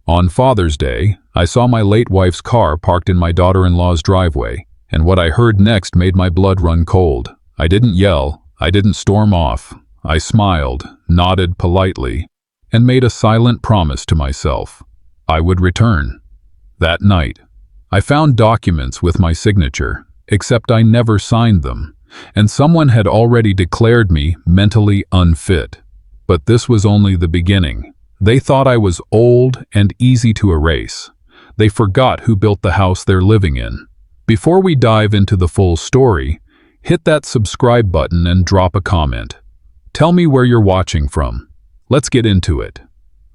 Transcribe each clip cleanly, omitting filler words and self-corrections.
On Father's Day, I saw my late wife's car parked in my daughter-in-law's driveway, and what I heard next made my blood run cold. I didn't yell, I didn't storm off. I smiled, nodded politely, and made a silent promise to myself. I would return. That night, I found documents with my signature, except I never signed them, and someone had already declared me mentally unfit. But this was only the beginning. They thought I was old and easy to erase. They forgot who built the house they're living in. Before we dive into the full story, hit that subscribe button and drop a comment. Tell me where you're watching from. Let's get into it.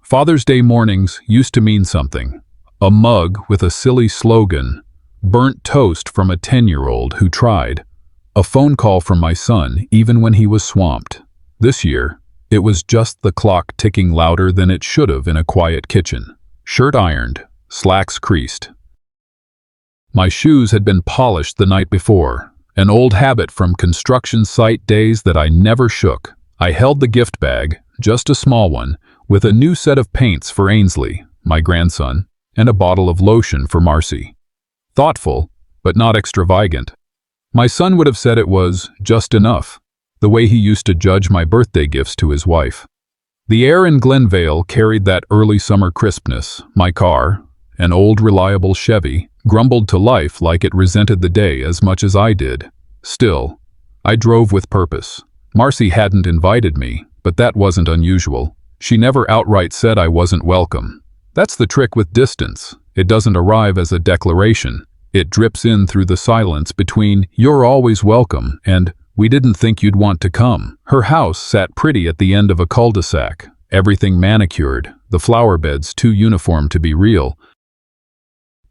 Father's Day mornings used to mean something. A mug with a silly slogan, burnt toast from a 10-year-old who tried, a phone call from my son even when he was swamped. This year, it was just the clock ticking louder than it should have in a quiet kitchen. Shirt ironed, slacks creased. My shoes had been polished the night before, an old habit from construction site days that I never shook. I held the gift bag, just a small one, with a new set of paints for Ainsley, my grandson, and a bottle of lotion for Marcy. Thoughtful, but not extravagant. My son would have said it was just enough, the way he used to judge my birthday gifts to his wife. The air in Glenvale carried that early summer crispness. My car, an old reliable Chevy, grumbled to life like it resented the day as much as I did. Still, I drove with purpose. Marcy hadn't invited me, but that wasn't unusual. She never outright said I wasn't welcome. That's the trick with distance. It doesn't arrive as a declaration. It drips in through the silence between "you're always welcome" and "we didn't think you'd want to come." Her house sat pretty at the end of a cul-de-sac, everything manicured, the flower beds too uniform to be real.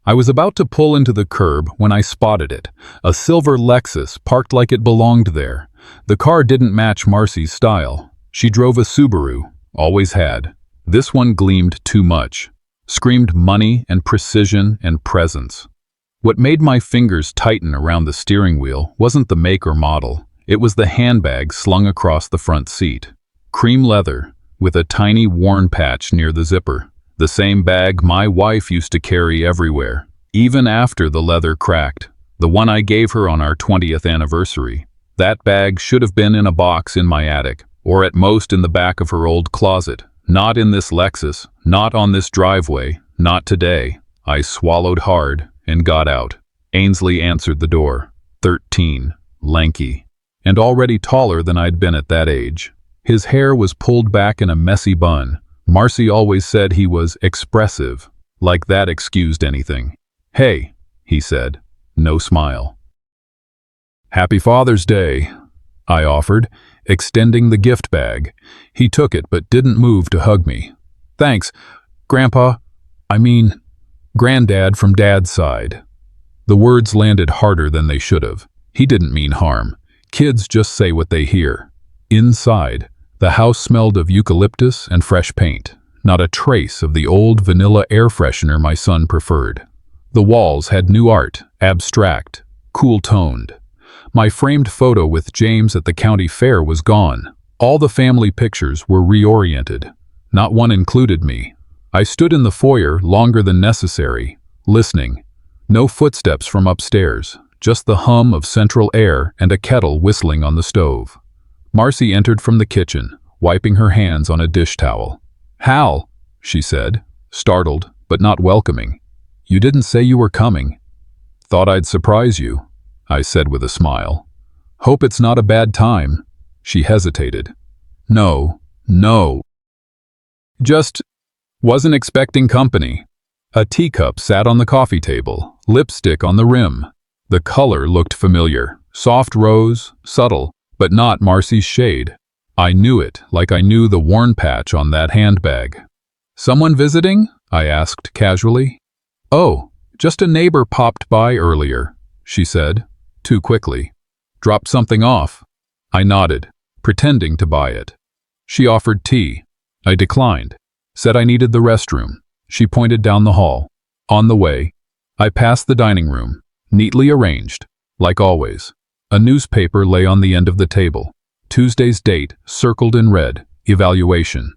I was about to pull into the curb when I spotted it, a silver Lexus parked like it belonged there. The car didn't match Marcy's style. She drove a Subaru, always had. This one gleamed too much, screamed money and precision and presence. What made my fingers tighten around the steering wheel wasn't the make or model. It was the handbag slung across the front seat. Cream leather, with a tiny worn patch near the zipper. The same bag my wife used to carry everywhere, even after the leather cracked. The one I gave her on our 20th anniversary. That bag should have been in a box in my attic, or at most in the back of her old closet. Not in this Lexus, not on this driveway, not today. I swallowed hard and got out. Ainsley answered the door. 13, lanky, and already taller than I'd been at that age. His hair was pulled back in a messy bun. Marcy always said he was expressive, like that excused anything. "Hey," he said, no smile. "Happy Father's Day," I offered, extending the gift bag. He took it but didn't move to hug me. "Thanks, Grandpa. I mean, Granddad from Dad's side." The words landed harder than they should have. He didn't mean harm. Kids just say what they hear. Inside, the house smelled of eucalyptus and fresh paint, not a trace of the old vanilla air freshener my son preferred. The walls had new art, abstract, cool-toned. My framed photo with James at the county fair was gone. All the family pictures were reoriented. Not one included me. I stood in the foyer longer than necessary, listening. No footsteps from upstairs, just the hum of central air and a kettle whistling on the stove. Marcy entered from the kitchen, wiping her hands on a dish towel. "Hal," she said, startled but not welcoming. "You didn't say you were coming." "Thought I'd surprise you," I said with a smile. "Hope it's not a bad time." She hesitated. No. Just wasn't expecting company." A teacup sat on the coffee table, lipstick on the rim. The color looked familiar, soft rose, subtle, but not Marcy's shade. I knew it, like I knew the worn patch on that handbag. "Someone visiting?" I asked casually. "Oh, just a neighbor popped by earlier," she said, too quickly. "Dropped something off." I nodded, pretending to buy it. She offered tea. I declined, said I needed the restroom. She pointed down the hall. On the way, I passed the dining room, neatly arranged, like always. A newspaper lay on the end of the table. Tuesday's date circled in red, evaluation.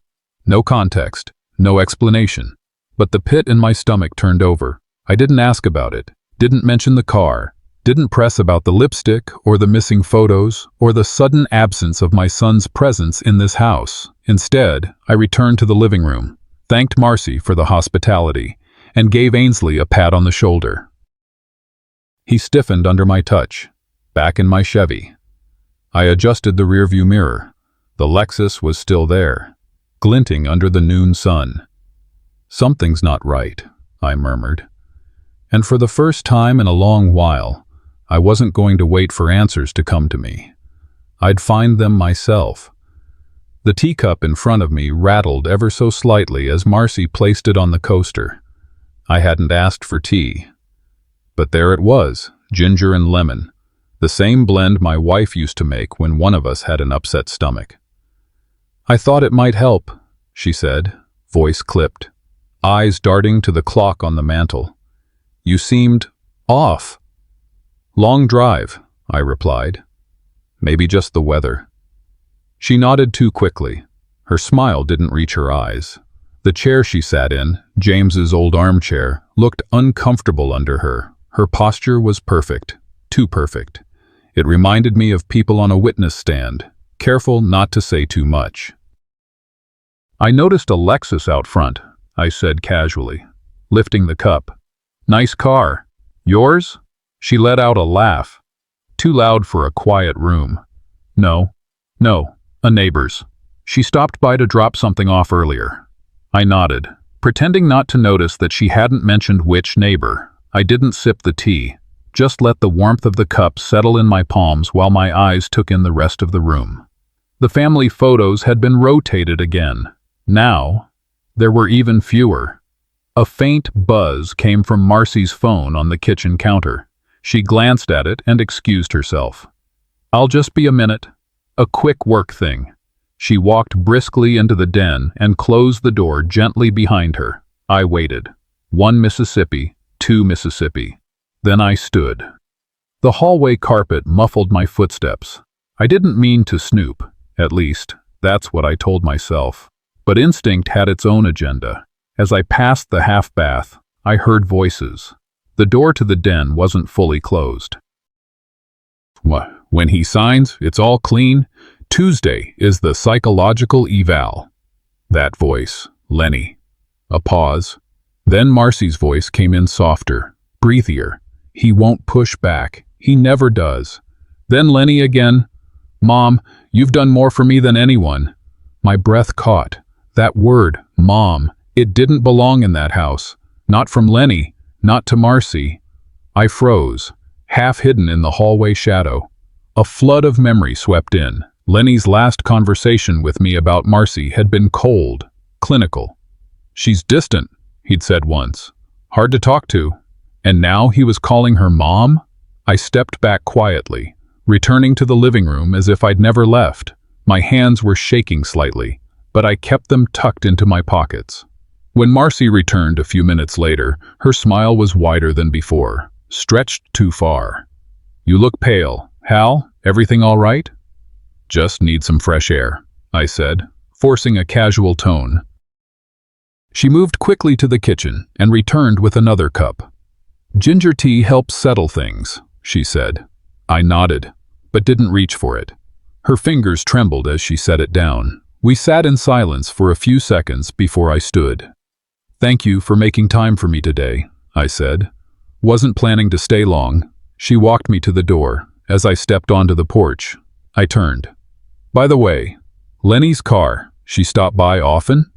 No context, no explanation. But the pit in my stomach turned over. I didn't ask about it, didn't mention the car, didn't press about the lipstick or the missing photos or the sudden absence of my son's presence in this house. Instead, I returned to the living room, thanked Marcy for the hospitality, and gave Ainsley a pat on the shoulder. He stiffened under my touch, back in my Chevy. I adjusted the rearview mirror. The Lexus was still there, glinting under the noon sun. "Something's not right," I murmured. And for the first time in a long while, I wasn't going to wait for answers to come to me. I'd find them myself. The teacup in front of me rattled ever so slightly as Marcy placed it on the coaster. I hadn't asked for tea. But there it was, ginger and lemon, the same blend my wife used to make when one of us had an upset stomach. "I thought it might help," she said, voice clipped, eyes darting to the clock on the mantel. "You seemed off." "Long drive," I replied. "Maybe just the weather." She nodded too quickly. Her smile didn't reach her eyes. The chair she sat in, James's old armchair, looked uncomfortable under her. Her posture was perfect, too perfect. It reminded me of people on a witness stand, careful not to say too much. "I noticed a Lexus out front," I said casually, lifting the cup. "Nice car. Yours?" She let out a laugh, too loud for a quiet room. No, a neighbor's. She stopped by to drop something off earlier." I nodded, pretending not to notice that she hadn't mentioned which neighbor. I didn't sip the tea, just let the warmth of the cup settle in my palms while my eyes took in the rest of the room. The family photos had been rotated again. Now, there were even fewer. A faint buzz came from Marcy's phone on the kitchen counter. She glanced at it and excused herself. "I'll just be a minute. A quick work thing." She walked briskly into the den and closed the door gently behind her. I waited. 1 Mississippi, 2 Mississippi. Then I stood. The hallway carpet muffled my footsteps. I didn't mean to snoop, at least, that's what I told myself. But instinct had its own agenda. As I passed the half-bath, I heard voices. The door to the den wasn't fully closed. "When he signs, it's all clean. Tuesday is the psychological eval." That voice, Lenny. A pause. Then Marcy's voice came in softer, breathier. "He won't push back. He never does." Then Lenny again. "Mom, you've done more for me than anyone." My breath caught. That word, Mom, it didn't belong in that house. Not from Lenny, not to Marcy. I froze, half hidden in the hallway shadow. A flood of memory swept in. Lenny's last conversation with me about Marcy had been cold, clinical. "She's distant," he'd said once. "Hard to talk to." And now he was calling her Mom? I stepped back quietly, returning to the living room as if I'd never left. My hands were shaking slightly, but I kept them tucked into my pockets. When Marcy returned a few minutes later, her smile was wider than before, stretched too far. "You look pale. Hal, everything all right?" "Just need some fresh air," I said, forcing a casual tone. She moved quickly to the kitchen and returned with another cup. "Ginger tea helps settle things," she said. I nodded, but didn't reach for it. Her fingers trembled as she set it down. We sat in silence for a few seconds before I stood. "Thank you for making time for me today," I said. "Wasn't planning to stay long." She walked me to the door. As I stepped onto the porch, I turned. "By the way, Lenny's car, she stopped by often?"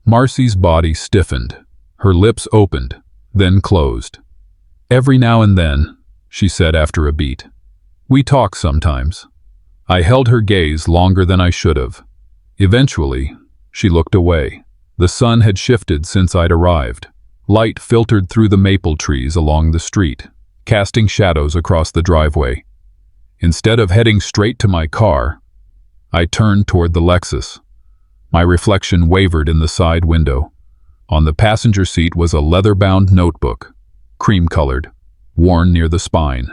Marcy's body stiffened. Her lips opened, then closed. "Every now and then," she said after a beat. "We talk sometimes." I held her gaze longer than I should have. Eventually, she looked away. The sun had shifted since I'd arrived. Light filtered through the maple trees along the street, casting shadows across the driveway. Instead of heading straight to my car, I turned toward the Lexus. My reflection wavered in the side window. On the passenger seat was a leather-bound notebook, cream-colored, worn near the spine.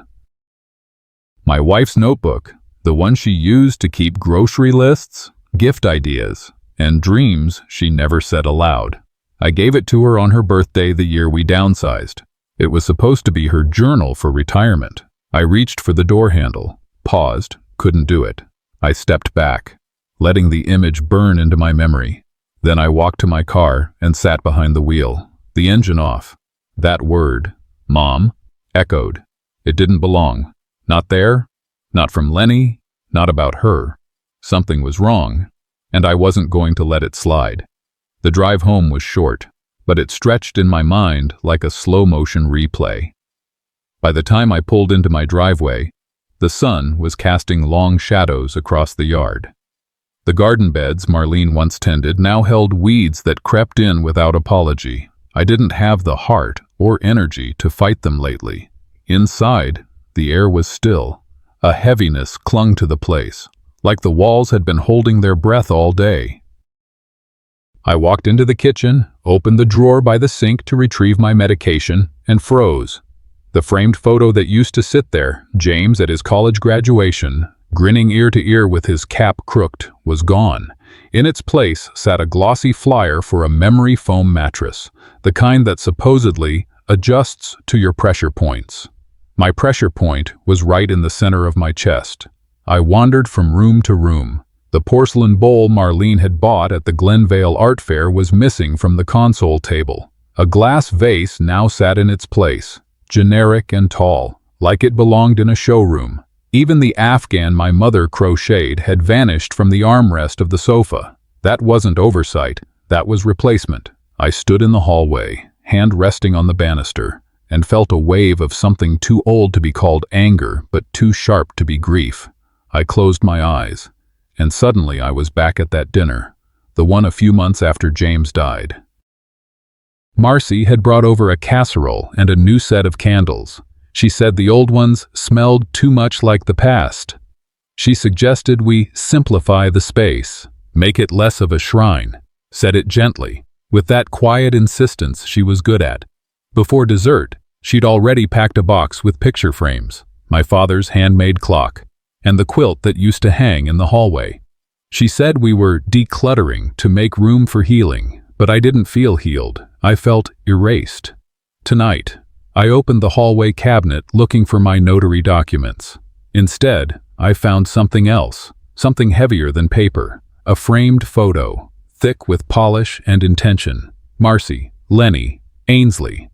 My wife's notebook, the one she used to keep grocery lists, gift ideas, and dreams she never said aloud. I gave it to her on her birthday the year we downsized. It was supposed to be her journal for retirement. I reached for the door handle, paused, couldn't do it. I stepped back, letting the image burn into my memory. Then I walked to my car and sat behind the wheel, the engine off. That word, Mom, echoed. It didn't belong. Not there, not from Lenny, not about her. Something was wrong, and I wasn't going to let it slide. The drive home was short, but it stretched in my mind like a slow-motion replay. By the time I pulled into my driveway, the sun was casting long shadows across the yard. The garden beds Marlene once tended now held weeds that crept in without apology. I didn't have the heart or energy to fight them lately. Inside, the air was still. A heaviness clung to the place, like the walls had been holding their breath all day. I walked into the kitchen, opened the drawer by the sink to retrieve my medication, and froze. The framed photo that used to sit there, James at his college graduation, grinning ear to ear with his cap crooked, was gone. In its place sat a glossy flyer for a memory foam mattress, the kind that supposedly adjusts to your pressure points. My pressure point was right in the center of my chest. I wandered from room to room. The porcelain bowl Marlene had bought at the Glenvale Art Fair was missing from the console table. A glass vase now sat in its place, generic and tall, like it belonged in a showroom. Even the Afghan my mother crocheted had vanished from the armrest of the sofa. That wasn't oversight, that was replacement. I stood in the hallway, hand resting on the banister, and felt a wave of something too old to be called anger, but too sharp to be grief. I closed my eyes, and suddenly I was back at that dinner, the one a few months after James died. Marcy had brought over a casserole and a new set of candles. She said the old ones smelled too much like the past. She suggested we simplify the space, make it less of a shrine, said it gently, with that quiet insistence she was good at. Before dessert, she'd already packed a box with picture frames, my father's handmade clock, and the quilt that used to hang in the hallway. She said we were decluttering to make room for healing, but I didn't feel healed. I felt erased. Tonight, I opened the hallway cabinet looking for my notary documents. Instead, I found something else, something heavier than paper, a framed photo, thick with polish and intention. Marcy, Lenny, Ainsley.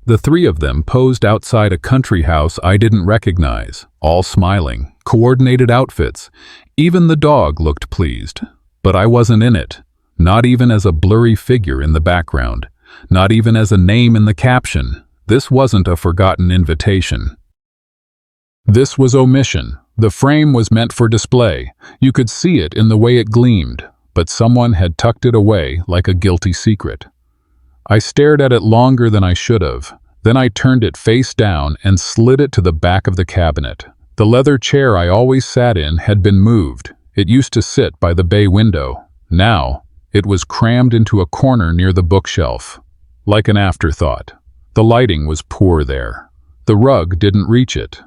The three of them posed outside a country house I didn't recognize, all smiling, coordinated outfits. Even the dog looked pleased. But I wasn't in it, not even as a blurry figure in the background, not even as a name in the caption. This wasn't a forgotten invitation. This was omission. The frame was meant for display. You could see it in the way it gleamed, but someone had tucked it away like a guilty secret. I stared at it longer than I should have. Then I turned it face down and slid it to the back of the cabinet. The leather chair I always sat in had been moved. It used to sit by the bay window. Now, it was crammed into a corner near the bookshelf, like an afterthought. The lighting was poor there. The rug didn't reach it.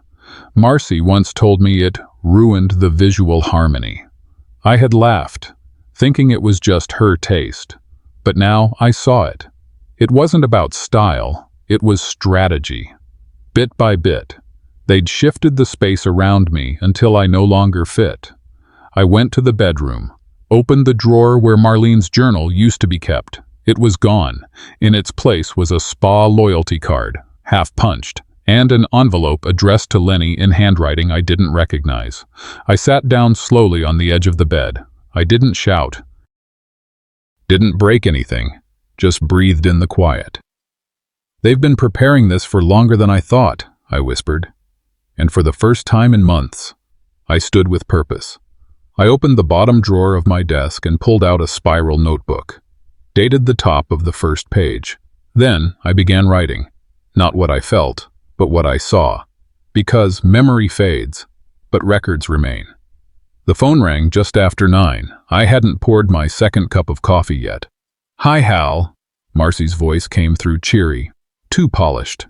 Marcy once told me it ruined the visual harmony. I had laughed, thinking it was just her taste. But now I saw it. It wasn't about style, it was strategy. Bit by bit, they'd shifted the space around me until I no longer fit. I went to the bedroom, opened the drawer where Marlene's journal used to be kept. It was gone. In its place was a spa loyalty card, half-punched, and an envelope addressed to Lenny in handwriting I didn't recognize. I sat down slowly on the edge of the bed. I didn't shout. Didn't break anything. Just breathed in the quiet. They've been preparing this for longer than I thought, I whispered. And for the first time in months, I stood with purpose. I opened the bottom drawer of my desk and pulled out a spiral notebook. Dated the top of the first page. Then I began writing. Not what I felt, but what I saw. Because memory fades, but records remain. The phone rang just after 9. I hadn't poured my second cup of coffee yet. "Hi, Hal." Marcy's voice came through cheery, too polished.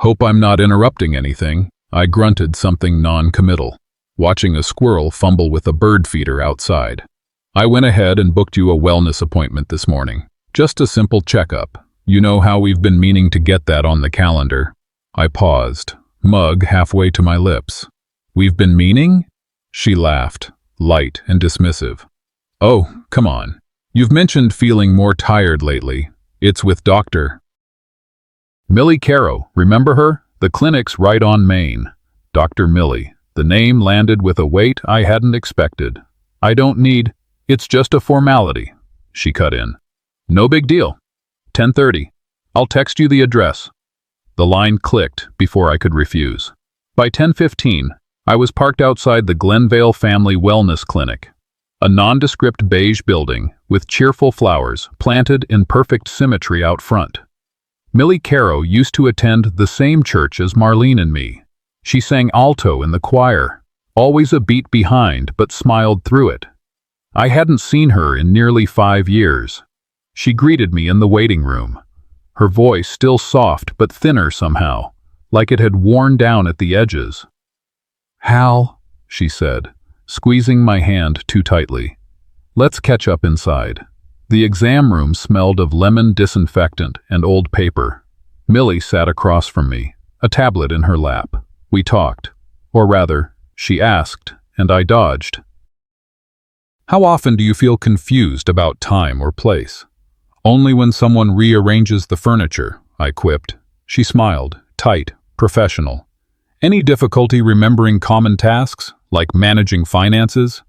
"Hope I'm not interrupting anything." I grunted something non-committal, watching a squirrel fumble with a bird feeder outside. "I went ahead and booked you a wellness appointment this morning. Just a simple checkup. You know how we've been meaning to get that on the calendar." I paused, mug halfway to my lips. "We've been meaning?" She laughed, light and dismissive. "Oh, come on. You've mentioned feeling more tired lately. It's with Dr. Millie Caro, remember her? The clinic's right on Main. Dr. Millie." The name landed with a weight I hadn't expected. "I don't need, it's just a formality," she cut in. "No big deal. 10:30. I'll text you the address." The line clicked before I could refuse. By 10:15, I was parked outside the Glenvale Family Wellness Clinic, a nondescript beige building with cheerful flowers planted in perfect symmetry out front. Millie Caro used to attend the same church as Marlene and me. She sang alto in the choir, always a beat behind but smiled through it. I hadn't seen her in nearly 5 years. She greeted me in the waiting room, her voice still soft but thinner somehow, like it had worn down at the edges. "Hal," she said, squeezing my hand too tightly. "Let's catch up inside." The exam room smelled of lemon disinfectant and old paper. Millie sat across from me, a tablet in her lap. We talked, or rather, she asked, and I dodged. "How often do you feel confused about time or place?" "Only when someone rearranges the furniture," I quipped. She smiled, tight, professional. "Any difficulty remembering common tasks, like managing finances?"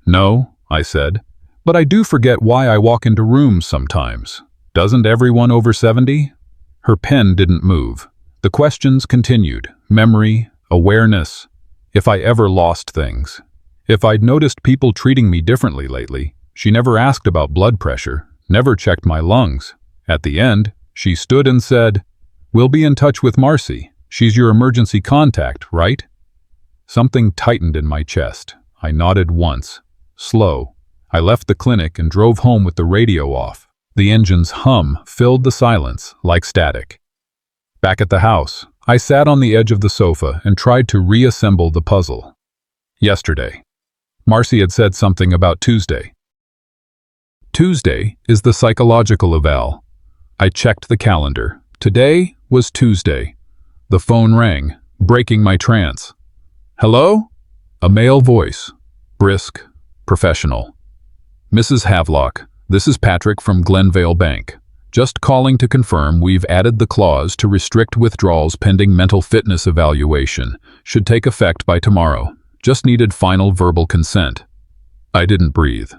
"No," I said, "but I do forget why I walk into rooms sometimes. Doesn't everyone over 70? Her pen didn't move. The questions continued. Memory, awareness, if I ever lost things. If I'd noticed people treating me differently lately. She never asked about blood pressure, never checked my lungs. At the end, she stood and said, "We'll be in touch with Marcy. She's your emergency contact, right?" Something tightened in my chest. I nodded once. Slow. I left the clinic and drove home with the radio off. The engine's hum filled the silence like static. Back at the house, I sat on the edge of the sofa and tried to reassemble the puzzle. Yesterday. Marcy had said something about Tuesday. Tuesday is the psychological eval. I checked the calendar. Today was Tuesday. The phone rang, breaking my trance. "Hello?" A male voice, brisk, professional. "Mrs. Havelock, this is Patrick from Glenvale Bank. Just calling to confirm we've added the clause to restrict withdrawals pending mental fitness evaluation. Should take effect by tomorrow. Just needed final verbal consent." I didn't breathe.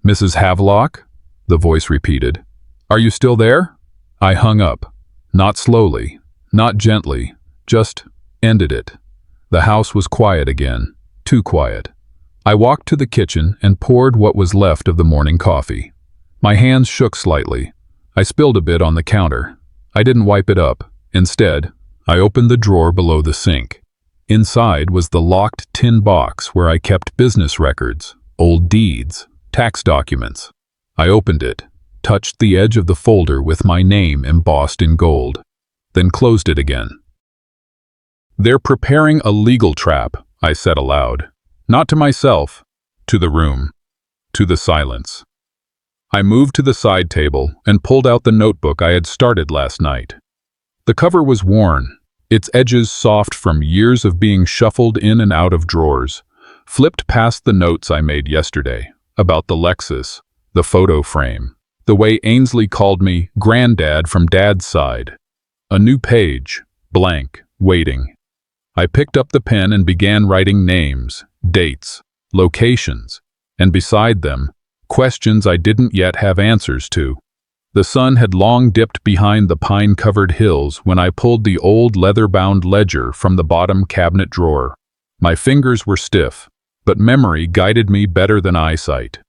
"Mrs. Havelock?" the voice repeated. "Are you still there?" I hung up. Not slowly, not gently, just ended it. The house was quiet again, too quiet. I walked to the kitchen and poured what was left of the morning coffee. My hands shook slightly. I spilled a bit on the counter. I didn't wipe it up. Instead, I opened the drawer below the sink. Inside was the locked tin box where I kept business records, old deeds, tax documents. I opened it, touched the edge of the folder with my name embossed in gold, then closed it again. "They're preparing a legal trap," I said aloud. Not to myself, to the room, to the silence. I moved to the side table and pulled out the notebook I had started last night. The cover was worn, its edges soft from years of being shuffled in and out of drawers, flipped past the notes I made yesterday about the Lexus, the photo frame, the way Ainsley called me Granddad from Dad's side. A new page, blank, waiting. I picked up the pen and began writing names, dates, locations, and beside them, questions I didn't yet have answers to. The sun had long dipped behind the pine-covered hills when I pulled the old leather-bound ledger from the bottom cabinet drawer. My fingers were stiff, but memory guided me better than eyesight.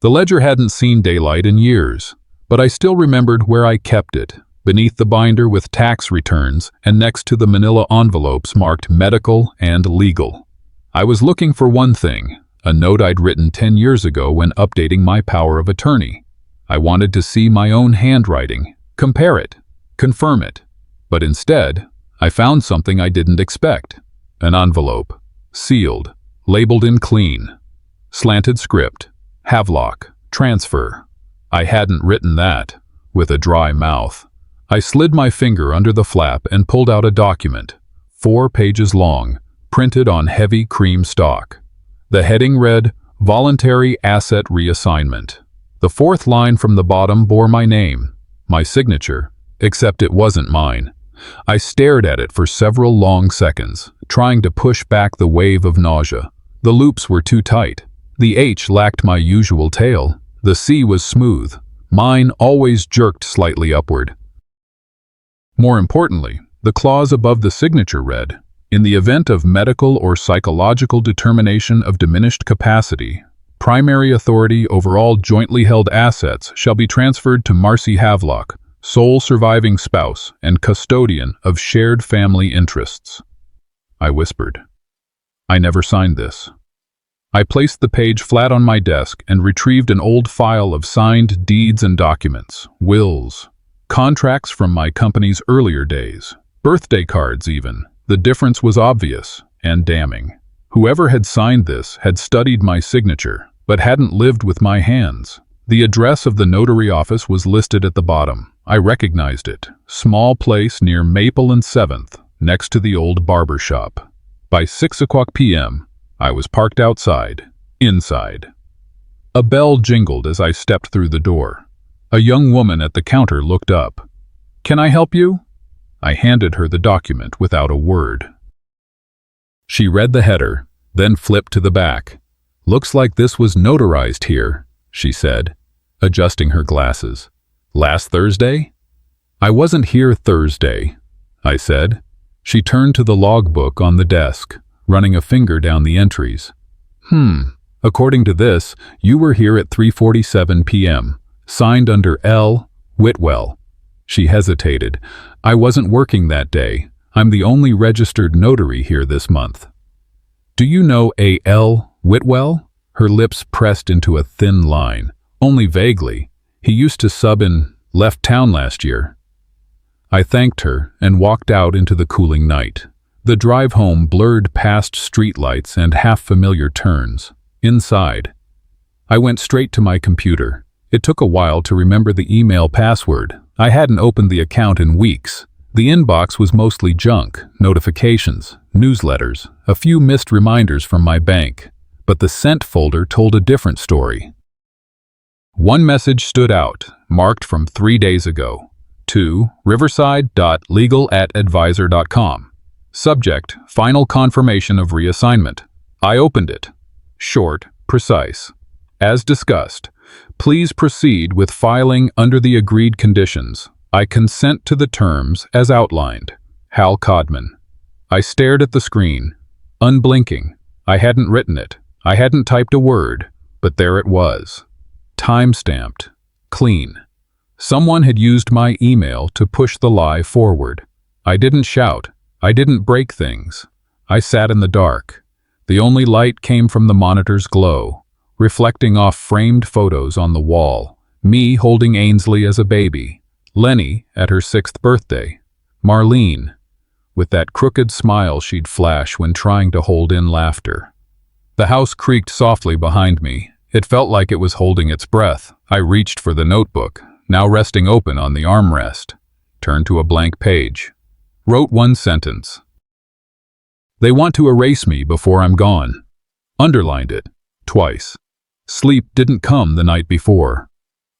The ledger hadn't seen daylight in years, but I still remembered where I kept it, beneath the binder with tax returns and next to the manila envelopes marked medical and legal. I was looking for one thing, a note I'd written 10 years ago when updating my power of attorney. I wanted to see my own handwriting, compare it, confirm it. But instead, I found something I didn't expect. An envelope, sealed, labeled in clean. Slanted script, Havelock, transfer. I hadn't written that. With a dry mouth, I slid my finger under the flap and pulled out a document, 4 pages long, printed on heavy cream stock. The heading read, Voluntary Asset Reassignment. The 4th line from the bottom bore my name, my signature, except it wasn't mine. I stared at it for several long seconds, trying to push back the wave of nausea. The loops were too tight. The H lacked my usual tail. The C was smooth. Mine always jerked slightly upward. More importantly, the clause above the signature read, in the event of medical or psychological determination of diminished capacity, primary authority over all jointly held assets shall be transferred to Marcy Havelock, sole surviving spouse and custodian of shared family interests. I whispered. I never signed this. I placed the page flat on my desk and retrieved an old file of signed deeds and documents, wills, contracts from my company's earlier days, birthday cards even. The difference was obvious and damning. Whoever had signed this had studied my signature, but hadn't lived with my hands. The address of the notary office was listed at the bottom. I recognized it. Small place near Maple and 7th, next to the old barber shop. By 6:00 p.m., I was parked outside, inside. A bell jingled as I stepped through the door. A young woman at the counter looked up. "Can I help you?" I handed her the document without a word. She read the header, then flipped to the back. "Looks like this was notarized here," she said, adjusting her glasses. "Last Thursday?" "I wasn't here Thursday," I said. She turned to the logbook on the desk, running a finger down the entries. According to this, you were here at 3:47 p.m., signed under L. Whitwell." She hesitated. "I wasn't working that day. I'm the only registered notary here this month." "Do you know A. L. Whitwell?" Her lips pressed into a thin line. "Only vaguely. He used to sub in, left town last year." I thanked her and walked out into the cooling night. The drive home blurred past streetlights and half-familiar turns. Inside, I went straight to my computer. It took a while to remember the email password. I hadn't opened the account in weeks. The inbox was mostly junk, notifications, newsletters, a few missed reminders from my bank. But the sent folder told a different story. One message stood out, marked from 3 days ago. To riverside.legal@advisor.com. Subject, final confirmation of reassignment. I opened it. Short, precise. As discussed, please proceed with filing under the agreed conditions. I consent to the terms as outlined. Hal Codman. I stared at the screen, unblinking. I hadn't written it. I hadn't typed a word, but there it was. Time-stamped. Clean. Someone had used my email to push the lie forward. I didn't shout. I didn't break things. I sat in the dark. The only light came from the monitor's glow, reflecting off framed photos on the wall. Me holding Ainsley as a baby. Lenny at her 6th birthday. Marlene, with that crooked smile she'd flash when trying to hold in laughter. The house creaked softly behind me. It felt like it was holding its breath. I reached for the notebook, now resting open on the armrest. Turned to a blank page. Wrote one sentence. They want to erase me before I'm gone. Underlined it, twice. Sleep didn't come the night before.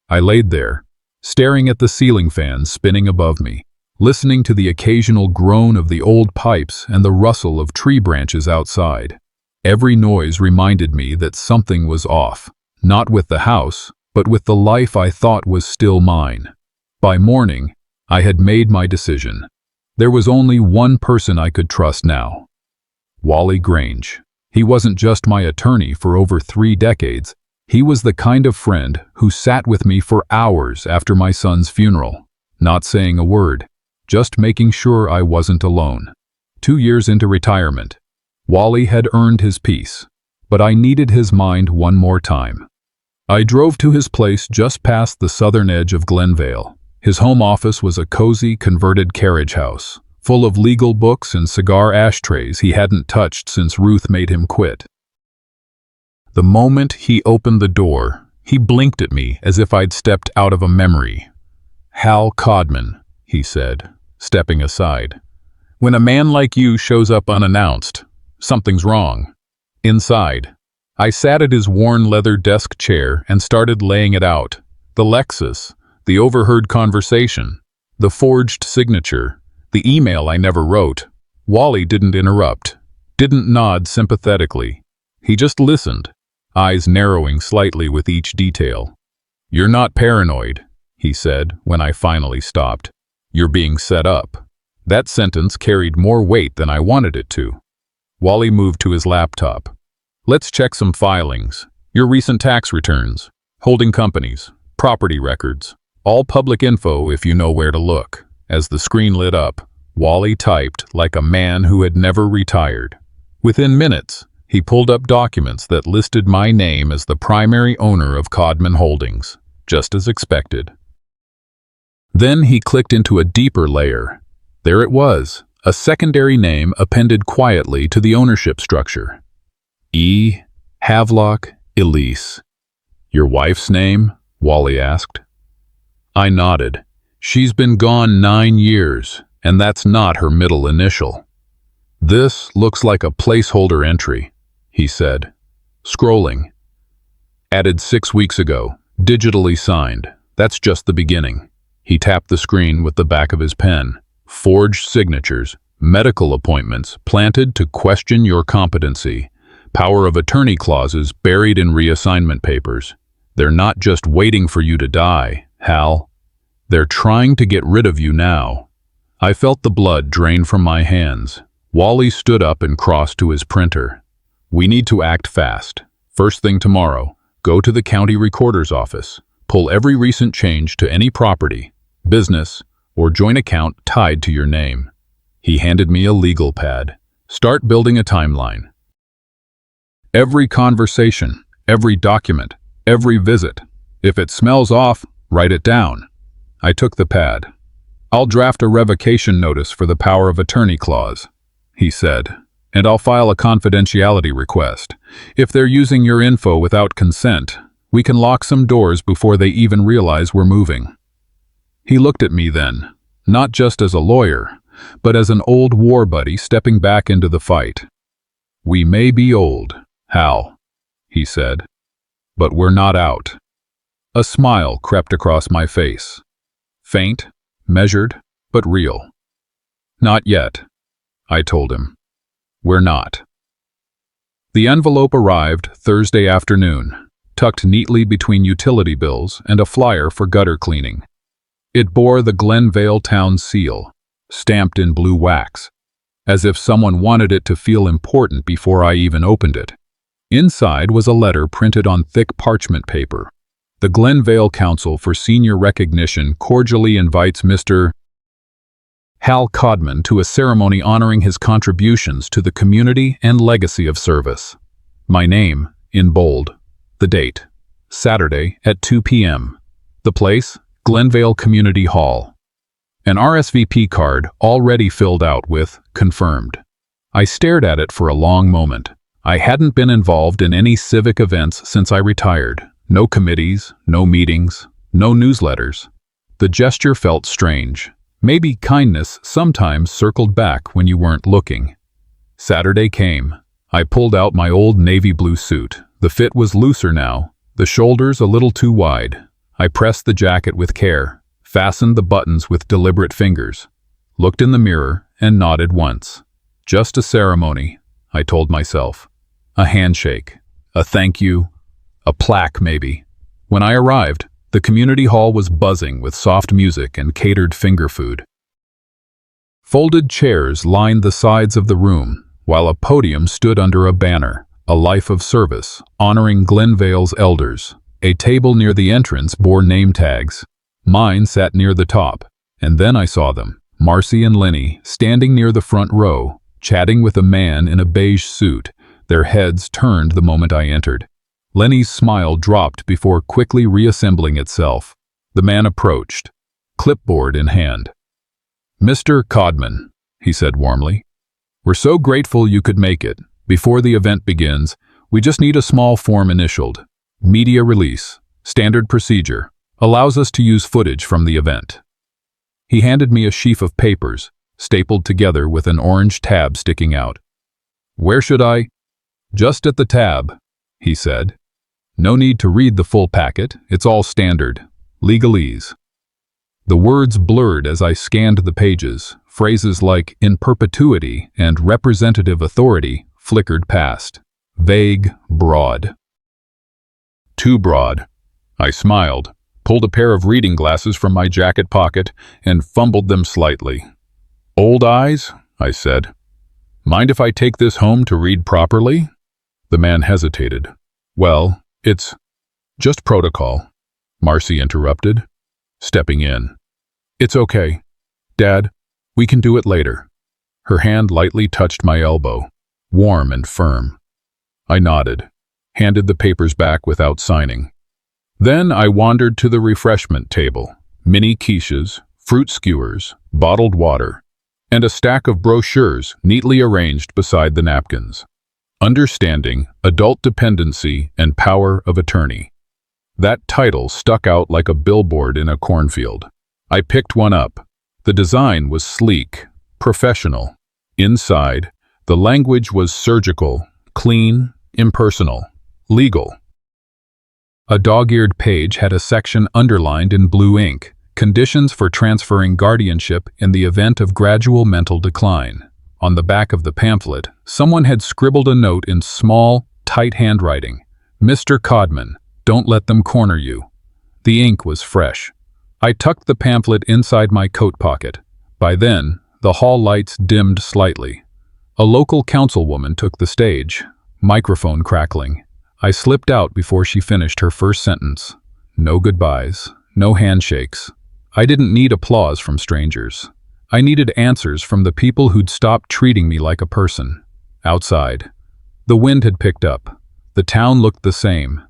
I laid there, staring at the ceiling fan spinning above me, listening to the occasional groan of the old pipes and the rustle of tree branches outside. Every noise reminded me that something was off, not with the house, but with the life I thought was still mine. By morning, I had made my decision. There was only one person I could trust now. Wally Grange. He wasn't just my attorney for over 3 decades. He was the kind of friend who sat with me for hours after my son's funeral, not saying a word, just making sure I wasn't alone. 2 years into retirement, Wally had earned his peace, but I needed his mind one more time. I drove to his place just past the southern edge of Glenvale. His home office was a cozy, converted carriage house, full of legal books and cigar ashtrays he hadn't touched since Ruth made him quit. The moment he opened the door, He blinked at me as if I'd stepped out of a memory. "Hal Codman," he said, stepping aside. "When a man like you shows up unannounced, something's wrong." Inside, I sat at his worn leather desk chair and started laying it out. The Lexus, the overheard conversation, the forged signature, the email I never wrote. Wally didn't interrupt, didn't nod sympathetically. He just listened, eyes narrowing slightly with each detail. "You're not paranoid," he said when I finally stopped. "You're being set up." That sentence carried more weight than I wanted it to. Wally moved to his laptop. "Let's check some filings. Your recent tax returns, holding companies, property records, all public info if you know where to look." As the screen lit up, Wally typed like a man who had never retired. Within minutes, he pulled up documents that listed my name as the primary owner of Codman Holdings, just as expected. Then he clicked into a deeper layer. There it was, a secondary name appended quietly to the ownership structure. E. Havelock Elise. "Your wife's name?" Wally asked. I nodded. "She's been gone 9 years, and that's not her middle initial." "This looks like a placeholder entry," he said, scrolling. "Added 6 weeks ago, digitally signed. That's just the beginning." He tapped the screen with the back of his pen. "Forged signatures, medical appointments planted to question your competency, power of attorney clauses buried in reassignment papers. They're not just waiting for you to die, Hal. They're trying to get rid of you now." I felt the blood drain from my hands. Wally stood up and crossed to his printer. "We need to act fast. First thing tomorrow, go to the county recorder's office. Pull every recent change to any property, business, or joint account tied to your name." He handed me a legal pad. "Start building a timeline. Every conversation, every document, every visit. If it smells off, write it down." I took the pad. "I'll draft a revocation notice for the power of attorney clause," he said, "and I'll file a confidentiality request. If they're using your info without consent, we can lock some doors before they even realize we're moving." He looked at me then, not just as a lawyer, but as an old war buddy stepping back into the fight. "We may be old, Hal," he said, "but we're not out." A smile crept across my face. Faint, measured, but real. "Not yet," I told him. "We're not." The envelope arrived Thursday afternoon, tucked neatly between utility bills and a flyer for gutter cleaning. It bore the Glenvale Town seal, stamped in blue wax, as if someone wanted it to feel important before I even opened it. Inside was a letter printed on thick parchment paper. "The Glenvale Council for Senior Recognition cordially invites Mr. Hal Codman to a ceremony honoring his contributions to the community and legacy of service." My name, in bold. The date, Saturday at 2 p.m. The place, Glenvale Community Hall. An RSVP card already filled out with "Confirmed." I stared at it for a long moment. I hadn't been involved in any civic events since I retired. No committees, no meetings, no newsletters. The gesture felt strange. Maybe kindness sometimes circled back when you weren't looking. Saturday came. I pulled out my old navy blue suit. The fit was looser now, the shoulders a little too wide. I pressed the jacket with care, fastened the buttons with deliberate fingers, looked in the mirror, and nodded once. Just a ceremony, I told myself. A handshake, a thank you, a plaque maybe. When I arrived, the community hall was buzzing with soft music and catered finger food. Folded chairs lined the sides of the room, while a podium stood under a banner, a life of service, honoring Glenvale's elders. A table near the entrance bore name tags. Mine sat near the top, and then I saw them, Marcy and Lenny, standing near the front row, chatting with a man in a beige suit, their heads turned the moment I entered. Lenny's smile dropped before quickly reassembling itself. The man approached, clipboard in hand. "Mr. Codman," he said warmly, "we're so grateful you could make it. Before the event begins, we just need a small form initialed. Media release. Standard procedure. Allows us to use footage from the event. He handed me a sheaf of papers, stapled together with an orange tab sticking out. Where should I? Just at the tab, he said. No need to read the full packet, it's all standard. Legalese. The words blurred as I scanned the pages. Phrases like in perpetuity and representative authority flickered past. Vague, broad. Too broad. I smiled, pulled a pair of reading glasses from my jacket pocket, and fumbled them slightly. Old eyes? I said. Mind if I take this home to read properly? The man hesitated. Well, it's just protocol, Marcy interrupted, stepping in. It's okay. Dad, we can do it later. Her hand lightly touched my elbow, warm and firm. I nodded, handed the papers back without signing. Then I wandered to the refreshment table, mini quiches, fruit skewers, bottled water, and a stack of brochures neatly arranged beside the napkins. Understanding Adult Dependency and Power of Attorney. That title stuck out like a billboard in a cornfield. I picked one up. The design was sleek, professional. Inside, the language was surgical, clean, impersonal, legal. A dog-eared page had a section underlined in blue ink, Conditions for transferring guardianship in the event of gradual mental decline. On the back of the pamphlet, someone had scribbled a note in small, tight handwriting. Mr. Codman, don't let them corner you. The ink was fresh. I tucked the pamphlet inside my coat pocket. By then, the hall lights dimmed slightly. A local councilwoman took the stage, microphone crackling. I slipped out before she finished her first sentence. No goodbyes, no handshakes. I didn't need applause from strangers. I needed answers from the people who'd stopped treating me like a person. Outside, the wind had picked up. The town looked the same,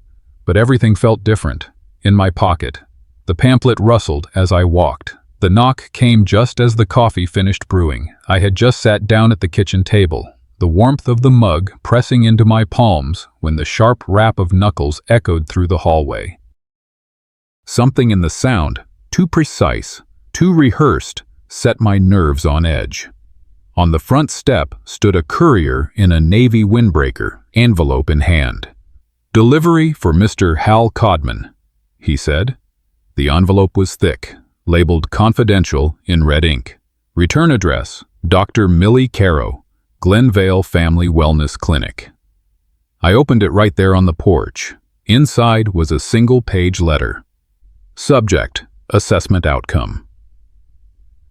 but everything felt different. In my pocket, the pamphlet rustled as I walked. The knock came just as the coffee finished brewing. I had just sat down at the kitchen table, the warmth of the mug pressing into my palms when the sharp rap of knuckles echoed through the hallway. Something in the sound, too precise, too rehearsed, set my nerves on edge. On the front step stood a courier in a navy windbreaker, envelope in hand. "Delivery for Mr. Hal Codman," he said. The envelope was thick, labeled confidential in red ink. Return address, Dr. Millie Caro, Glenvale Family Wellness Clinic. I opened it right there on the porch. Inside was a single-page letter. Subject, assessment outcome.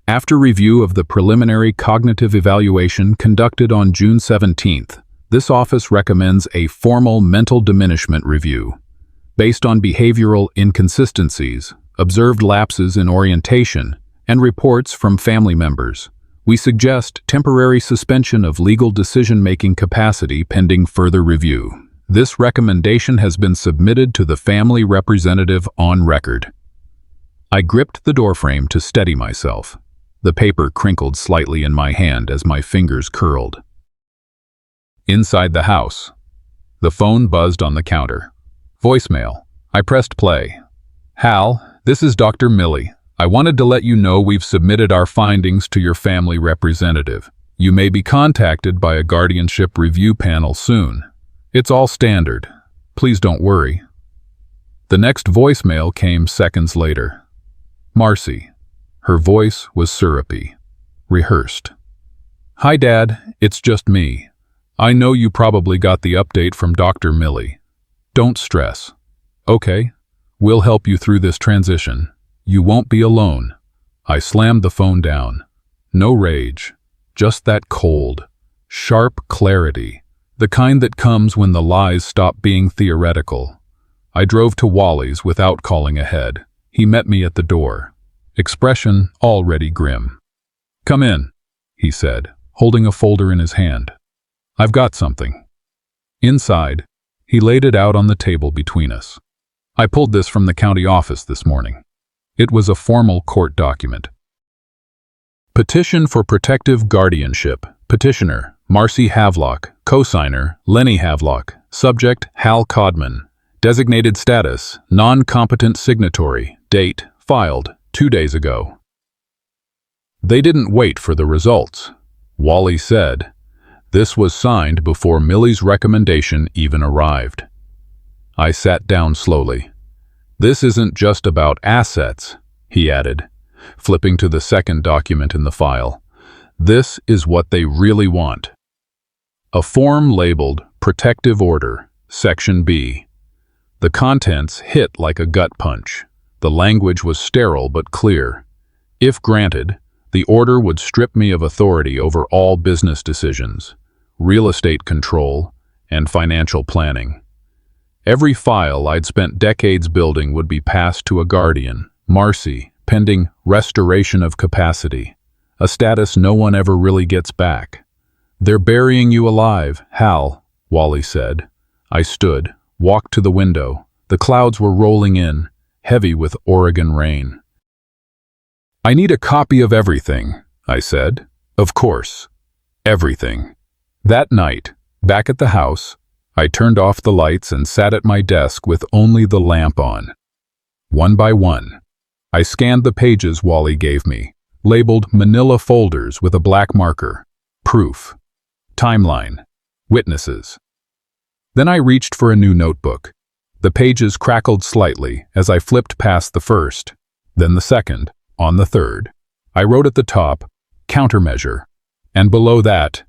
After review of the preliminary cognitive evaluation conducted on June 17th, this office recommends a formal mental diminishment review. Based on behavioral inconsistencies, observed lapses in orientation, and reports from family members, we suggest temporary suspension of legal decision-making capacity pending further review. This recommendation has been submitted to the family representative on record. I gripped the doorframe to steady myself. The paper crinkled slightly in my hand as my fingers curled. Inside the house, the phone buzzed on the counter. Voicemail. I pressed play. "Hal, this is Dr. Millie. I wanted to let you know we've submitted our findings to your family representative. You may be contacted by a guardianship review panel soon. It's all standard. Please don't worry." The next voicemail came seconds later. Marcy. Her voice was syrupy, rehearsed. "Hi, Dad. It's just me. I know you probably got the update from Dr. Millie. Don't stress. Okay, we'll help you through this transition. You won't be alone." I slammed the phone down. No rage, just that cold, sharp clarity, the kind that comes when the lies stop being theoretical. I drove to Wally's without calling ahead. He met me at the door, expression already grim. "Come in," he said, holding a folder in his hand. "I've got something." Inside, he laid it out on the table between us. "I pulled this from the county office this morning." It was a formal court document. Petition for protective guardianship. Petitioner, Marcy Havelock. Cosigner, Lenny Havelock. Subject, Hal Codman. Designated status, non-competent signatory, date, filed 2 days ago. They didn't wait for the results. Wally said, this was signed before Millie's recommendation even arrived. I sat down slowly. This isn't just about assets, he added, flipping to the second document in the file. This is what they really want. A form labeled Protective Order, Section B. The contents hit like a gut punch. The language was sterile but clear. If granted, the order would strip me of authority over all business decisions, real estate control, and financial planning. Every file I'd spent decades building would be passed to a guardian, Marcy, pending restoration of capacity, a status no one ever really gets back. They're burying you alive, Hal, Wally said. I stood, walked to the window. The clouds were rolling in, heavy with Oregon rain. I need a copy of everything, I said. Of course. Everything. That night, back at the house, I turned off the lights and sat at my desk with only the lamp on. One by one, I scanned the pages Wally gave me, labeled manila folders with a black marker. Proof. Timeline. Witnesses. Then I reached for a new notebook. The pages crackled slightly as I flipped past the first, then the second, on the third. I wrote at the top, countermeasure, and below that,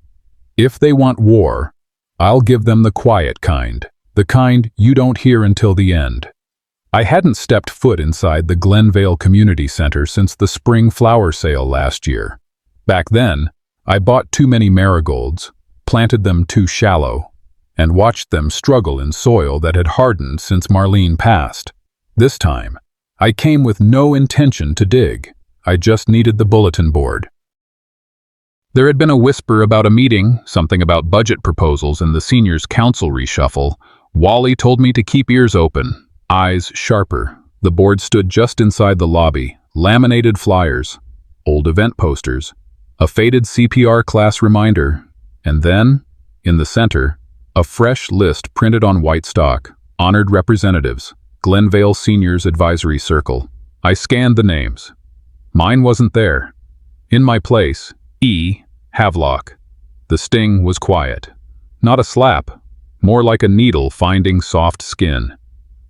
if they want war, I'll give them the quiet kind, the kind you don't hear until the end. I hadn't stepped foot inside the Glenvale Community Center since the spring flower sale last year. Back then, I bought too many marigolds, planted them too shallow, and watched them struggle in soil that had hardened since Marlene passed. This time, I came with no intention to dig. I just needed the bulletin board. There had been a whisper about a meeting, something about budget proposals and the seniors' council reshuffle. Wally told me to keep ears open, eyes sharper. The board stood just inside the lobby, laminated flyers, old event posters, a faded CPR class reminder, and then, in the center, a fresh list printed on white stock, honored representatives, Glenvale Seniors Advisory Circle. I scanned the names. Mine wasn't there. In my place, E. Havelock. The sting was quiet. Not a slap, more like a needle finding soft skin.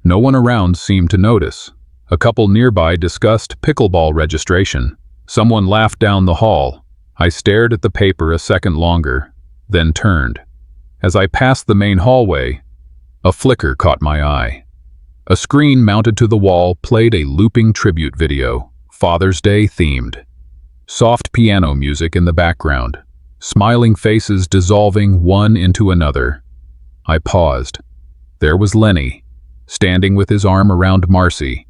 No one around seemed to notice. A couple nearby discussed pickleball registration. Someone laughed down the hall. I stared at the paper a second longer, then turned. As I passed the main hallway, a flicker caught my eye. A screen mounted to the wall played a looping tribute video, Father's Day themed. Soft piano music in the background, smiling faces dissolving one into another. I paused. There was Lenny, standing with his arm around Marcy.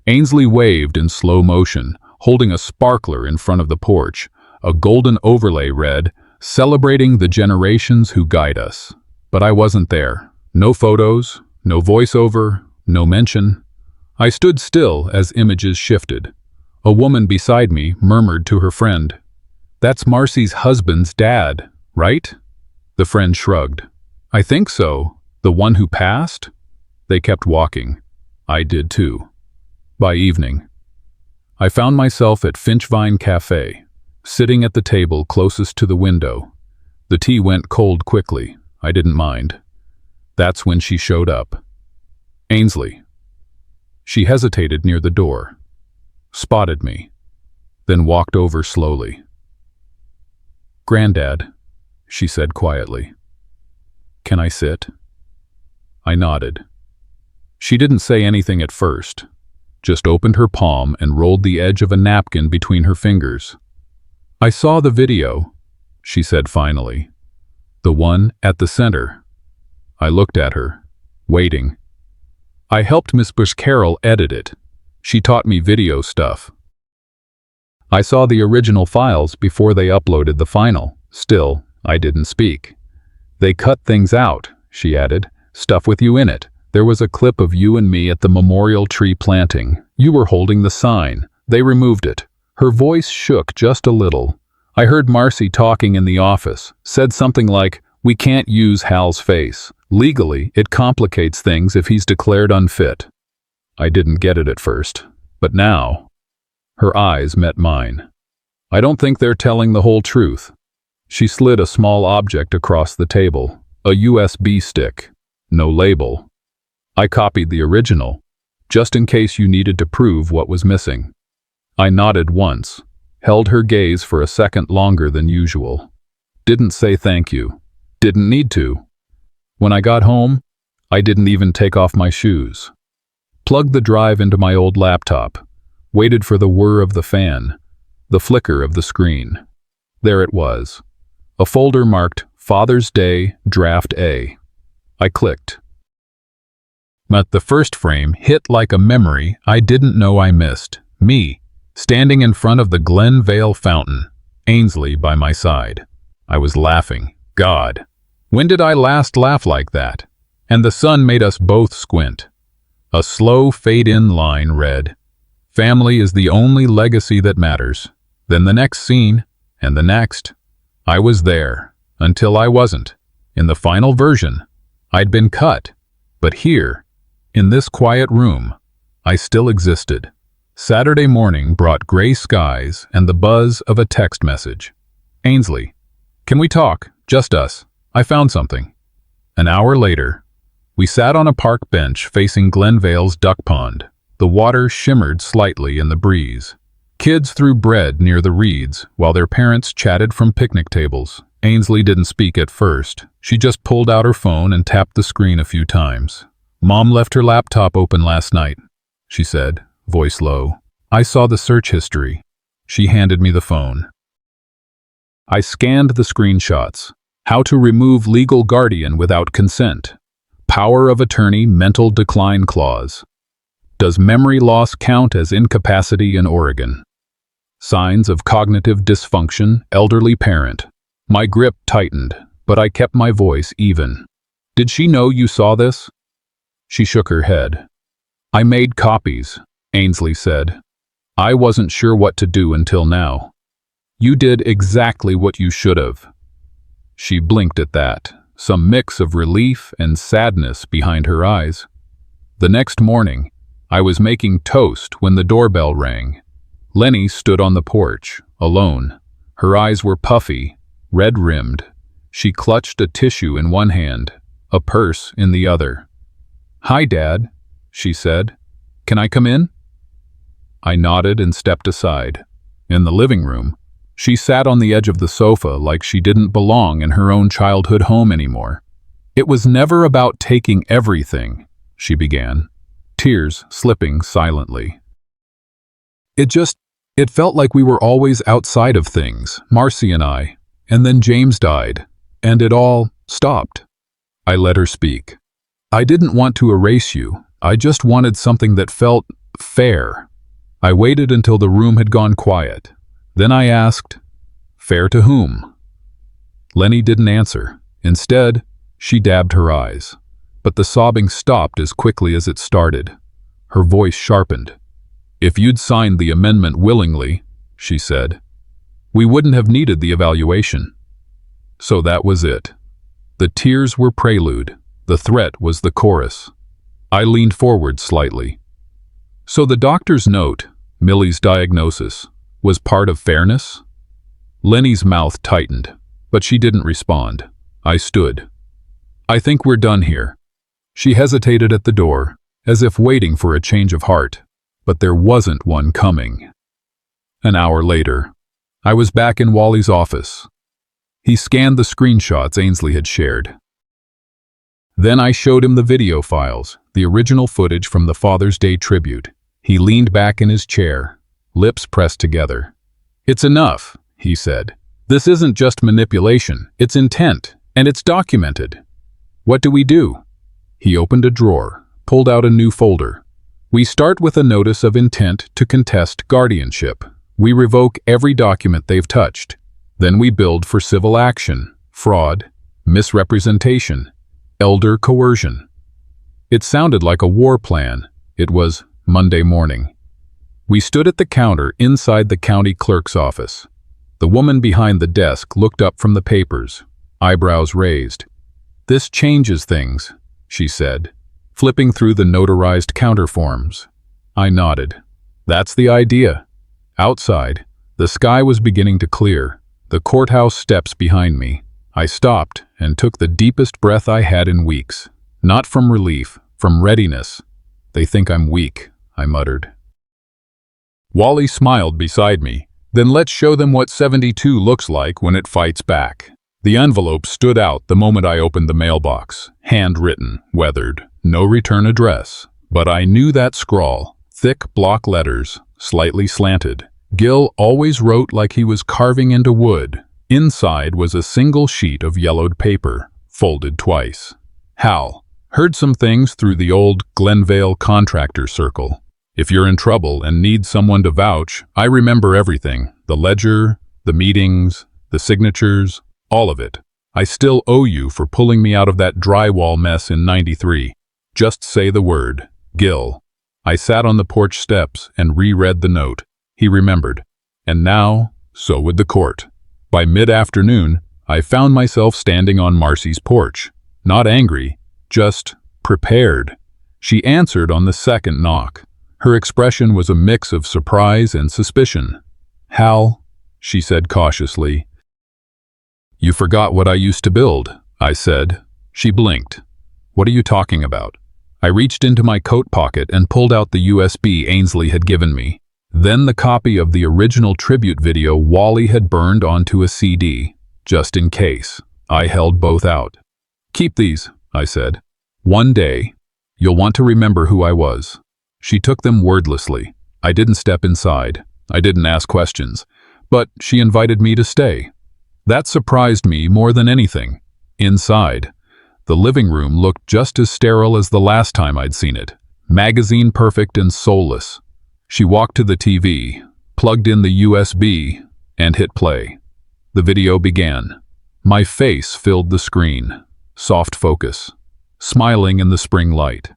Ainsley waved in slow motion, holding a sparkler in front of the porch. A golden overlay read, "Celebrating the generations who guide us." But I wasn't there. No photos, no voiceover, no mention. I stood still as images shifted. A woman beside me murmured to her friend, "That's Marcy's husband's dad, right?" The friend shrugged. "I think so. The one who passed?" They kept walking. I did too. By evening, I found myself at Finchvine Cafe, sitting at the table closest to the window. The tea went cold quickly. I didn't mind. That's when she showed up. Ainsley. She hesitated near the door, spotted me, then walked over slowly. "Granddad," she said quietly. "Can I sit?" I nodded. She didn't say anything at first, just opened her palm and rolled the edge of a napkin between her fingers. "I saw the video," she said finally. "The one at the center." I looked at her, waiting. I helped Miss Bush-Carroll edit it. She taught me video stuff. I saw the original files before they uploaded the final. Still, I didn't speak. "They cut things out," she added. "Stuff with you in it. There was a clip of you and me at the memorial tree planting. You were holding the sign. They removed it." Her voice shook just a little. I heard Marcy talking in the office, said something like, We can't use Hal's face. Legally, it complicates things if he's declared unfit. I didn't get it at first, but now. Her eyes met mine. I don't think they're telling the whole truth. She slid a small object across the table, a USB stick, no label. I copied the original, just in case you needed to prove what was missing. I nodded once, held her gaze for a second longer than usual. Didn't say thank you. Didn't need to. When I got home, I didn't even take off my shoes. Plugged the drive into my old laptop, waited for the whir of the fan, the flicker of the screen. There it was. A folder marked Father's Day Draft A. I clicked. But the first frame hit like a memory I didn't know I missed. Me, standing in front of the Glen Vale fountain, Ainsley by my side. I was laughing. God, when did I last laugh like that? And the sun made us both squint. A slow fade-in line read, "Family is the only legacy that matters." Then the next scene, and the next. I was there, until I wasn't. In the final version, I'd been cut. But here, in this quiet room, I still existed. Saturday morning brought gray skies and the buzz of a text message. "Ainsley, can we talk? Just us. I found something." An hour later, we sat on a park bench facing Glen Vale's duck pond. The water shimmered slightly in the breeze. Kids threw bread near the reeds while their parents chatted from picnic tables. Ainsley didn't speak at first. She just pulled out her phone and tapped the screen a few times. "Mom left her laptop open last night," she said, voice low. "I saw the search history." She handed me the phone. I scanned the screenshots. How to remove legal guardian without consent. Power of attorney mental decline clause. Does memory loss count as incapacity in Oregon? Signs of cognitive dysfunction, elderly parent. My grip tightened, but I kept my voice even. "Did she know you saw this?" She shook her head. "I made copies," Ainsley said. "I wasn't sure what to do until now." "You did exactly what you should have." She blinked at that, some mix of relief and sadness behind her eyes. The next morning, I was making toast when the doorbell rang. Lenny stood on the porch, alone. Her eyes were puffy, red-rimmed. She clutched a tissue in one hand, a purse in the other. "Hi, Dad," she said. "Can I come in?" I nodded and stepped aside. In the living room, she sat on the edge of the sofa like she didn't belong in her own childhood home anymore. "It was never about taking everything," she began, tears slipping silently. It felt like we were always outside of things, Marcy and I, and then James died, and it all stopped. I let her speak. "I didn't want to erase you. I just wanted something that felt fair." I waited until the room had gone quiet. Then I asked, "Fair to whom?" Lenny didn't answer. Instead, she dabbed her eyes. But the sobbing stopped as quickly as it started. Her voice sharpened. "If you'd signed the amendment willingly," she said, "we wouldn't have needed the evaluation." So that was it. The tears were prelude. The threat was the chorus. I leaned forward slightly. "So the doctor's note, Millie's diagnosis, was part of fairness?" Lenny's mouth tightened, but she didn't respond. I stood. "I think we're done here." She hesitated at the door, as if waiting for a change of heart, but there wasn't one coming. An hour later, I was back in Wally's office. He scanned the screenshots Ainsley had shared. Then I showed him the video files, the original footage from the Father's Day tribute. He leaned back in his chair, lips pressed together. "It's enough," he said. "This isn't just manipulation, it's intent, and it's documented. What do we do?" He opened a drawer, pulled out a new folder. "We start with a notice of intent to contest guardianship. We revoke every document they've touched. Then we build for civil action, fraud, misrepresentation, elder coercion." It sounded like a war plan. It was Monday morning. We stood at the counter inside the county clerk's office. The woman behind the desk looked up from the papers. eyebrows raised. "This changes things," she said, flipping through the notarized counterforms. I nodded. "That's the idea." Outside, the sky was beginning to clear, the courthouse steps behind me. I stopped and took the deepest breath I had in weeks. Not from relief, from readiness. "They think I'm weak," I muttered. Wally smiled beside me. "Then let's show them what 72 looks like when it fights back." The envelope stood out the moment I opened the mailbox. Handwritten, weathered, no return address. But I knew that scrawl. Thick block letters, slightly slanted. Gil always wrote like he was carving into wood. Inside was a single sheet of yellowed paper, folded twice. "Hal, heard some things through the old Glenvale contractor circle. If you're in trouble and need someone to vouch, I remember everything. The ledger, the meetings, the signatures, all of it. I still owe you for pulling me out of that drywall mess in '93. Just say the word, Gil." I sat on the porch steps and reread the note. He remembered. And now, so would the court. By mid-afternoon, I found myself standing on Marcy's porch. Not angry, just prepared. She answered on the second knock. Her expression was a mix of surprise and suspicion. "Hal," she said cautiously. "You forgot what I used to build," I said. She blinked. "What are you talking about?" I reached into my coat pocket and pulled out the USB Ainsley had given me. Then the copy of the original tribute video Wally had burned onto a CD, just in case. I held both out. "Keep these," I said. "One day, you'll want to remember who I was." She took them wordlessly. I didn't step inside. I didn't ask questions. But she invited me to stay. That surprised me more than anything. Inside, the living room looked just as sterile as the last time I'd seen it. Magazine perfect and soulless. She walked to the TV, plugged in the USB, and hit play. The video began. My face filled the screen. Soft focus. Smiling in the spring light.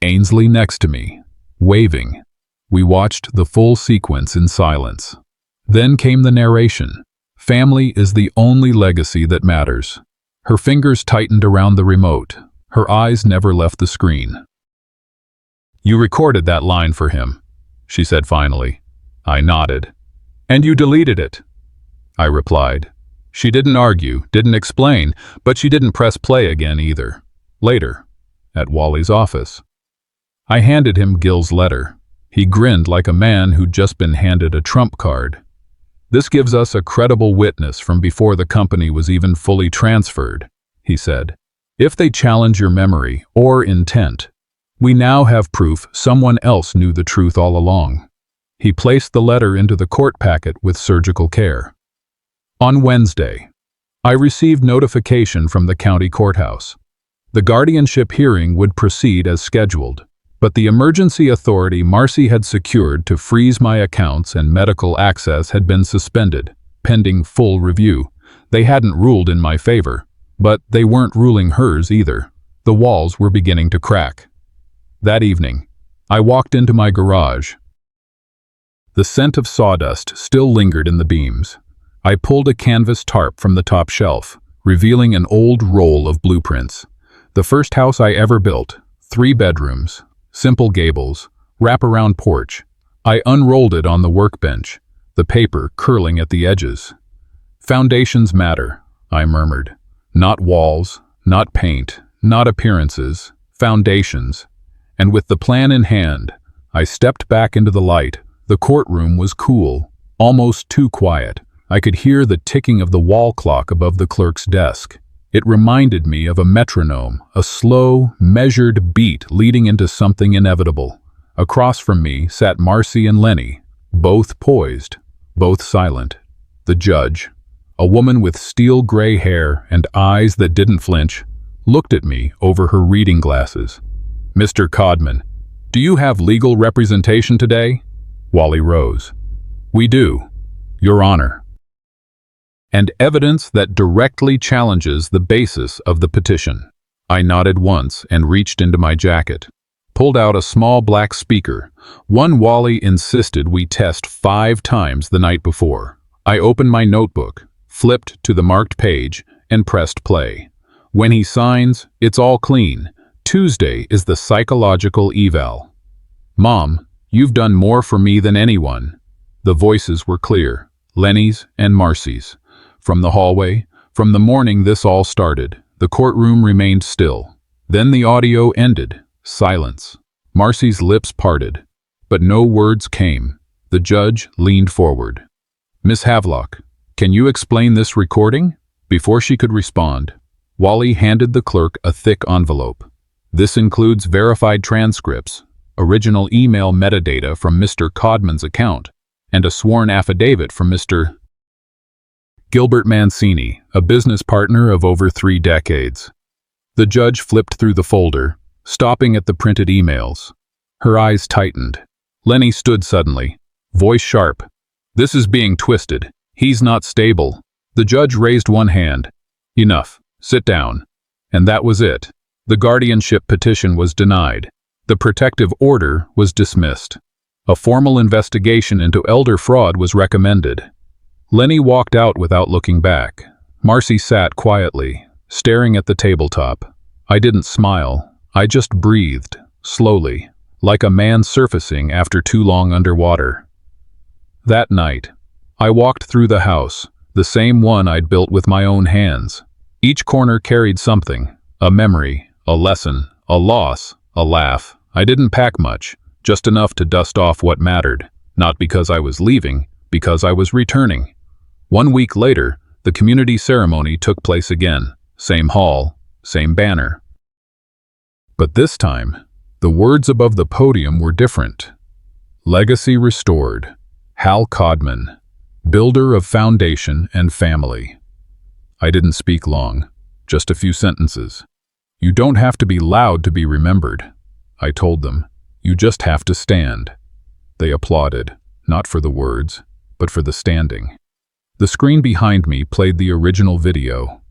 Ainsley next to me, waving. We watched the full sequence in silence. Then came the narration. Family is the only legacy that matters. Her fingers tightened around the remote. Her eyes never left the screen. "You recorded that line for him," she said finally. I nodded. "And you deleted it," I replied. She didn't argue, didn't explain, but she didn't press play again either. Later, at Wally's office. I handed him Gil's letter. He grinned like a man who'd just been handed a trump card. "This gives us a credible witness from before the company was even fully transferred," he said. "If they challenge your memory or intent, we now have proof someone else knew the truth all along." He placed the letter into the court packet with surgical care. On Wednesday, I received notification from the county courthouse. The guardianship hearing would proceed as scheduled, but the emergency authority Marcy had secured to freeze my accounts and medical access had been suspended, pending full review. They hadn't ruled in my favor, but they weren't ruling hers either. The walls were beginning to crack. That evening, I walked into my garage. The scent of sawdust still lingered in the beams. I pulled a canvas tarp from the top shelf, revealing an old roll of blueprints. The first house I ever built, 3 bedrooms, simple gables, wrap-around porch. I unrolled it on the workbench, the paper curling at the edges. "Foundations matter," I murmured. "Not walls, not paint, not appearances, foundations." And with the plan in hand, I stepped back into the light. The courtroom was cool, almost too quiet. I could hear the ticking of the wall clock above the clerk's desk. It reminded me of a metronome, a slow, measured beat leading into something inevitable. Across from me sat Marcy and Lenny, both poised, both silent. The judge, a woman with steel gray hair and eyes that didn't flinch, looked at me over her reading glasses. "Mr. Codman, do you have legal representation today?" Wally rose. "We do, Your Honor." "And evidence that directly challenges the basis of the petition." I nodded once and reached into my jacket, pulled out a small black speaker, one Wally insisted we test 5 times the night before. I opened my notebook, flipped to the marked page, and pressed play. When he signs, it's all clean. Tuesday is the psychological eval. "Mom, you've done more for me than anyone." The voices were clear, Lenny's and Marcy's. From the hallway, from the morning this all started, the courtroom remained still. Then the audio ended. Silence. Marcy's lips parted, but no words came. The judge leaned forward. "Miss Havelock, can you explain this recording?" Before she could respond, Wally handed the clerk a thick envelope. "This includes verified transcripts, original email metadata from Mr. Codman's account, and a sworn affidavit from Mr. Gilbert Mancini, a business partner of over 3 decades. The judge flipped through the folder, stopping at the printed emails. Her eyes tightened. Lenny stood suddenly, voice sharp. "This is being twisted. He's not stable." The judge raised one hand. "Enough. Sit down." And that was it. The guardianship petition was denied. The protective order was dismissed. A formal investigation into elder fraud was recommended. Lenny walked out without looking back. Marcy sat quietly, staring at the tabletop. I didn't smile. I just breathed, slowly, like a man surfacing after too long underwater. That night, I walked through the house, the same one I'd built with my own hands. Each corner carried something, a memory, a lesson, a loss, a laugh. I didn't pack much, just enough to dust off what mattered, not because I was leaving, because I was returning. 1 week later, the community ceremony took place again. Same hall, same banner. But this time, the words above the podium were different. Legacy restored. Hal Codman, builder of foundation and family. I didn't speak long, just a few sentences. "You don't have to be loud to be remembered," I told them. "You just have to stand." They applauded, not for the words, but for the standing. The screen behind me played the original video.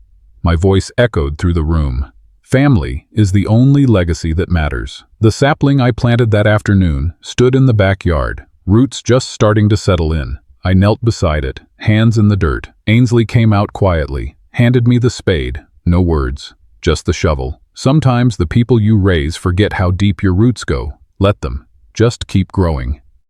My voice echoed through the room. Family is the only legacy that matters. The sapling I planted that afternoon stood in the backyard, roots just starting to settle in. I knelt beside it, hands in the dirt. Ainsley came out quietly, handed me the spade. No words, just the shovel. Sometimes the people you raise forget how deep your roots go. Let them. Just keep growing.